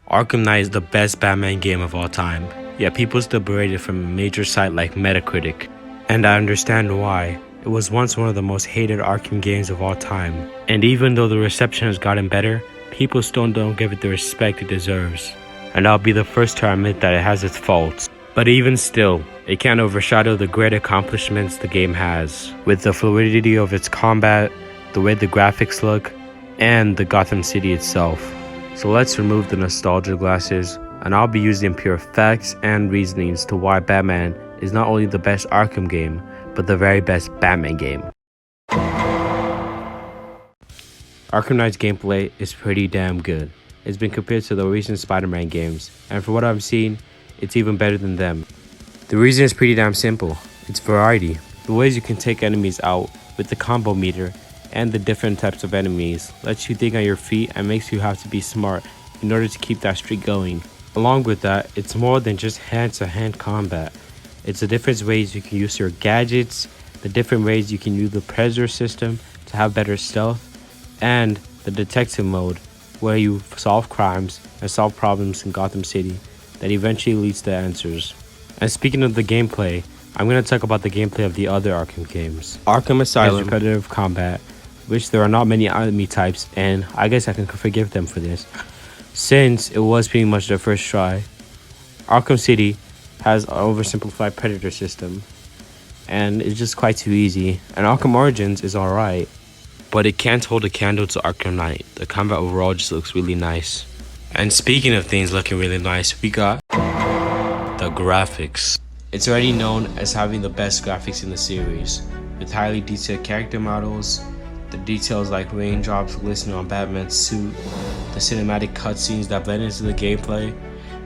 Arkham Knight is the best Batman game of all time, yet people still berate it from a major site like Metacritic. And I understand why. It was once one of the most hated Arkham games of all time. And even though the reception has gotten better, people still don't give it the respect it deserves. And I'll be the first to admit that it has its faults. But even still, it can't overshadow the great accomplishments the game has, with the fluidity of its combat, the way the graphics look, and the Gotham City itself. So let's remove the nostalgia glasses, and I'll be using pure facts and reasonings to why Batman is not only the best Arkham game, but the very best Batman game. Arkham Knight's gameplay is pretty damn good. It's been compared to the recent Spider-Man games, and for what I've seen, it's even better than them. The reason is pretty damn simple. It's variety. The ways you can take enemies out with the combo meter and the different types of enemies lets you think on your feet and makes you have to be smart in order to keep that streak going. Along with that, it's more than just hand-to-hand combat. It's the different ways you can use your gadgets, the different ways you can use the Predator system to have better stealth, and the detective mode where you solve crimes and solve problems in Gotham City that eventually leads to answers. And speaking of the gameplay, I'm going to talk about the gameplay of the other Arkham games. Arkham Asylum has repetitive combat, which there are not many enemy types, and I guess I can forgive them for this, since it was pretty much their first try. Arkham City has an oversimplified Predator system, and it's just quite too easy, and Arkham Origins is alright, but it can't hold a candle to Arkham Knight. The combat overall just looks really nice. And speaking of things looking really nice, we got the graphics. It's already known as having the best graphics in the series, with highly detailed character models, the details like raindrops glistening on Batman's suit, the cinematic cutscenes that blend into the gameplay,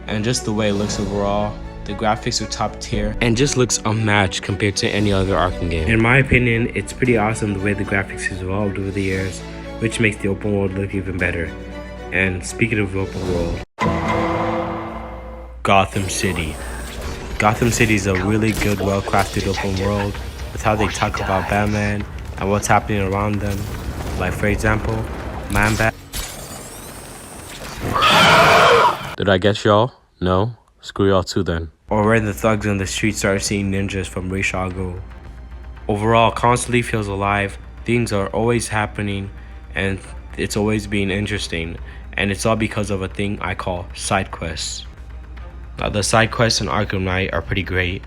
and just the way it looks overall. The graphics are top tier and just looks unmatched compared to any other Arkham game. In my opinion, it's pretty awesome the way the graphics has evolved over the years, which makes the open world look even better. And speaking of open world, Gotham City. Gotham City is a really good, well-crafted open world with how they talk about Batman and what's happening around them. Like, for example, Man-Bat. Did I get y'all? No? Screw y'all too then. Or when the thugs on the street start seeing ninjas from Rishago. Overall, constantly feels alive. Things are always happening, and it's always being interesting. And it's all because of a thing I call side quests. Now, the side quests in Arkham Knight are pretty great.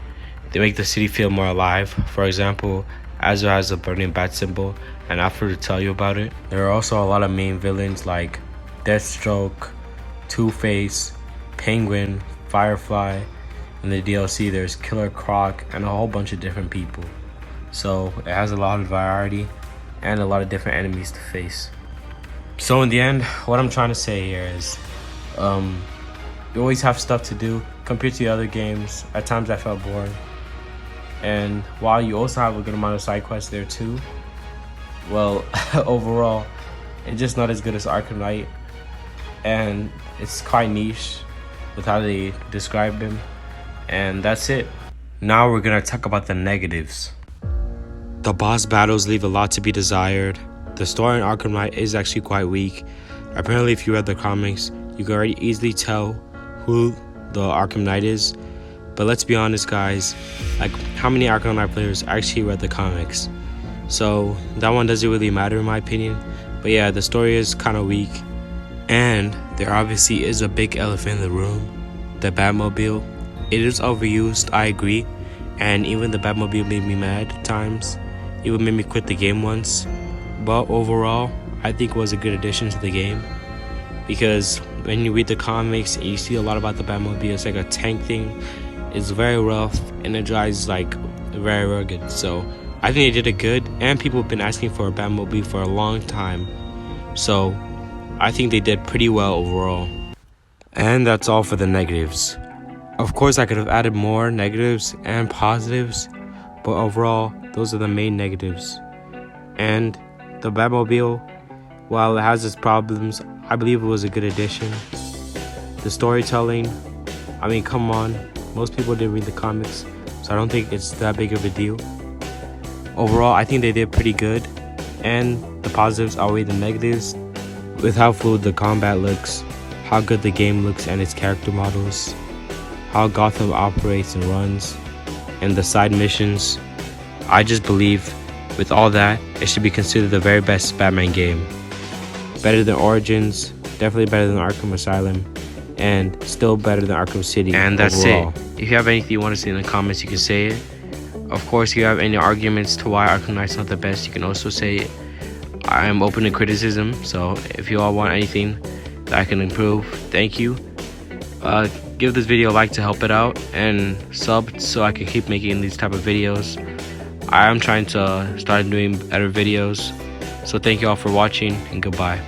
They make the city feel more alive. For example, Azra has a burning bat symbol, and after to tell you about it, there are also a lot of main villains like Deathstroke, Two-Face, Penguin, Firefly. In the DLC, there's Killer Croc and a whole bunch of different people. So it has a lot of variety and a lot of different enemies to face. So in the end, what I'm trying to say here is, you always have stuff to do compared to the other games. At times I felt bored. And while you also have a good amount of side quests there too, well, overall, it's just not as good as Arkham Knight. And it's quite niche with how they describe him. And that's it. Now we're gonna talk about the negatives. The boss battles leave a lot to be desired. The story in Arkham Knight is actually quite weak. Apparently, if you read the comics, you can already easily tell who the Arkham Knight is. But let's be honest, guys, like, how many Arkham Knight players actually read the comics? So that one doesn't really matter in my opinion. But yeah, the story is kind of weak. And there obviously is a big elephant in the room, the Batmobile. It is overused, I agree. And even the Batmobile made me mad at times. It even made me quit the game once. But overall, I think it was a good addition to the game. Because when you read the comics and you see a lot about the Batmobile, it's like a tank thing. It's very rough and it drives like very rugged. So I think they did it good, and people have been asking for a Batmobile for a long time. So I think they did pretty well overall. And that's all for the negatives. Of course, I could have added more negatives and positives, but overall, those are the main negatives. And the Batmobile, while it has its problems, I believe it was a good addition. The storytelling, I mean, come on. Most people didn't read the comics, so I don't think it's that big of a deal. Overall, I think they did pretty good, and the positives outweigh the negatives with how fluid the combat looks how good the game looks and its character models, how Gotham operates and runs, and the side missions. I just believe with all that, it should be considered the very best Batman game. Better than Origins, definitely better than Arkham Asylum, and still better than Arkham City. And that's overall. It. If you have anything you want to say in the comments, you can say it. Of course, if you have any arguments to why Arkham Knight's not the best, you can also say it. I am open to criticism, so if you all want anything that I can improve, thank you. Give this video a like to help it out, and sub so I can keep making these type of videos. I am trying to start doing better videos, so thank you all for watching, and goodbye.